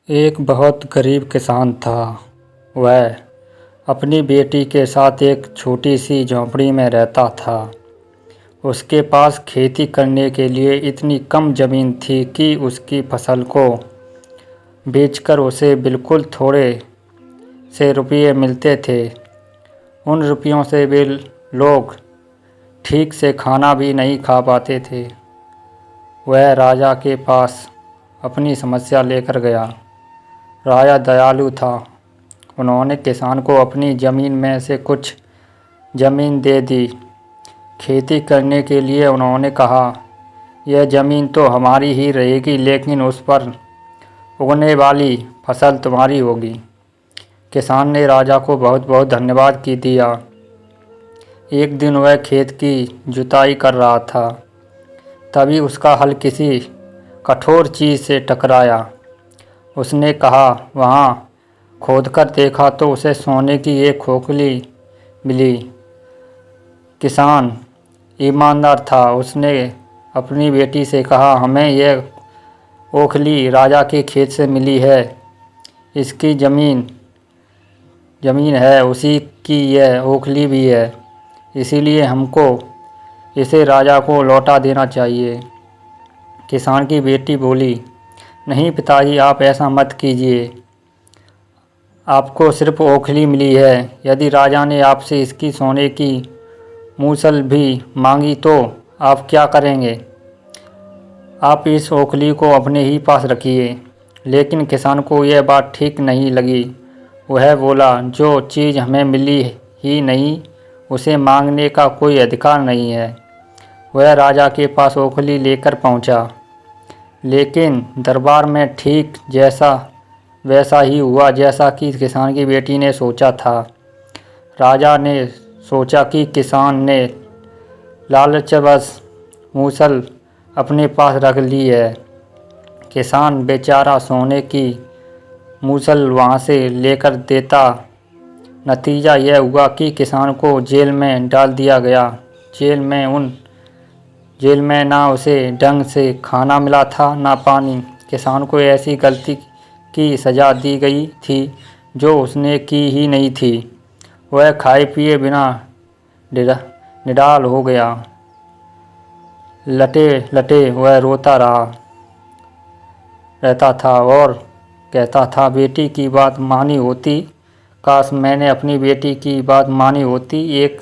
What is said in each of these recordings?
एक बहुत गरीब किसान था। वह अपनी बेटी के साथ एक छोटी सी झोंपड़ी में रहता था। उसके पास खेती करने के लिए इतनी कम ज़मीन थी कि उसकी फसल को बेचकर उसे बिल्कुल थोड़े से रुपये मिलते थे। उन रुपयों से वे लोग ठीक से खाना भी नहीं खा पाते थे। वह राजा के पास अपनी समस्या लेकर गया। राजा दयालु था। उन्होंने किसान को अपनी ज़मीन में से कुछ ज़मीन दे दी खेती करने के लिए। उन्होंने कहा, यह ज़मीन तो हमारी ही रहेगी, लेकिन उस पर उगने वाली फसल तुम्हारी होगी। किसान ने राजा को बहुत बहुत धन्यवाद की दिया। एक दिन वह खेत की जुताई कर रहा था, तभी उसका हल किसी कठोर चीज़ से टकराया। उसने कहा, वहाँ खोदकर देखा तो उसे सोने की एक खोखली मिली। किसान ईमानदार था। उसने अपनी बेटी से कहा, हमें यह ओखली राजा के खेत से मिली है। इसकी ज़मीन है, उसी की यह ओखली भी है, इसीलिए हमको इसे राजा को लौटा देना चाहिए। किसान की बेटी बोली, नहीं पिताजी, आप ऐसा मत कीजिए। आपको सिर्फ ओखली मिली है। यदि राजा ने आपसे इसकी सोने की मूसल भी मांगी तो आप क्या करेंगे? आप इस ओखली को अपने ही पास रखिए। लेकिन किसान को यह बात ठीक नहीं लगी। वह बोला, जो चीज़ हमें मिली ही नहीं, उसे मांगने का कोई अधिकार नहीं है। वह राजा के पास ओखली लेकर पहुंचा, लेकिन दरबार में ठीक वैसा ही हुआ जैसा कि किसान की बेटी ने सोचा था। राजा ने सोचा कि किसान ने लालचवश मूसल अपने पास रख ली है। किसान बेचारा सोने की मूसल वहाँ से लेकर देता। नतीजा यह हुआ कि किसान को जेल में डाल दिया गया। जेल में ना उसे ढंग से खाना मिला था, ना पानी। किसान को ऐसी गलती की सज़ा दी गई थी जो उसने की ही नहीं थी। वह खाए पिए बिना निढाल हो गया। लटे लटे वह रोता रहता था और कहता था, बेटी की बात मानी होती, काश मैंने अपनी बेटी की बात मानी होती। एक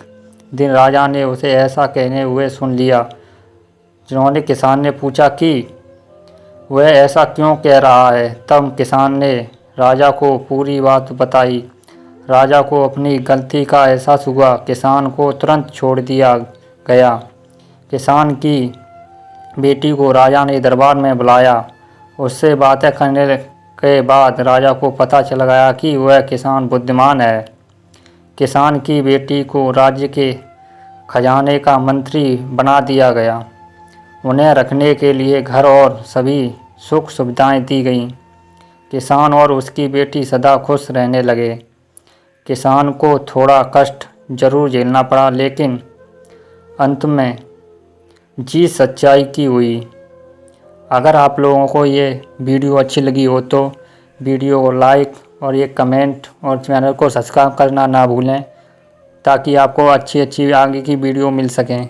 दिन राजा ने उसे ऐसा कहने हुए सुन लिया। जिन्होंने किसान ने पूछा कि वह ऐसा क्यों कह रहा है। तब किसान ने राजा को पूरी बात बताई। राजा को अपनी गलती का एहसास हुआ। किसान को तुरंत छोड़ दिया गया। किसान की बेटी को राजा ने दरबार में बुलाया। उससे बातें करने के बाद राजा को पता चल गया कि वह किसान बुद्धिमान है। किसान की बेटी को राज्य के खजाने का मंत्री बना दिया गया। उन्हें रखने के लिए घर और सभी सुख सुविधाएं दी गईं। किसान और उसकी बेटी सदा खुश रहने लगे। किसान को थोड़ा कष्ट जरूर झेलना पड़ा, लेकिन अंत में जीत सच्चाई की हुई। अगर आप लोगों को ये वीडियो अच्छी लगी हो तो वीडियो को लाइक और एक कमेंट और चैनल को सब्सक्राइब करना ना भूलें, ताकि आपको अच्छी आगे की वीडियो मिल सकें।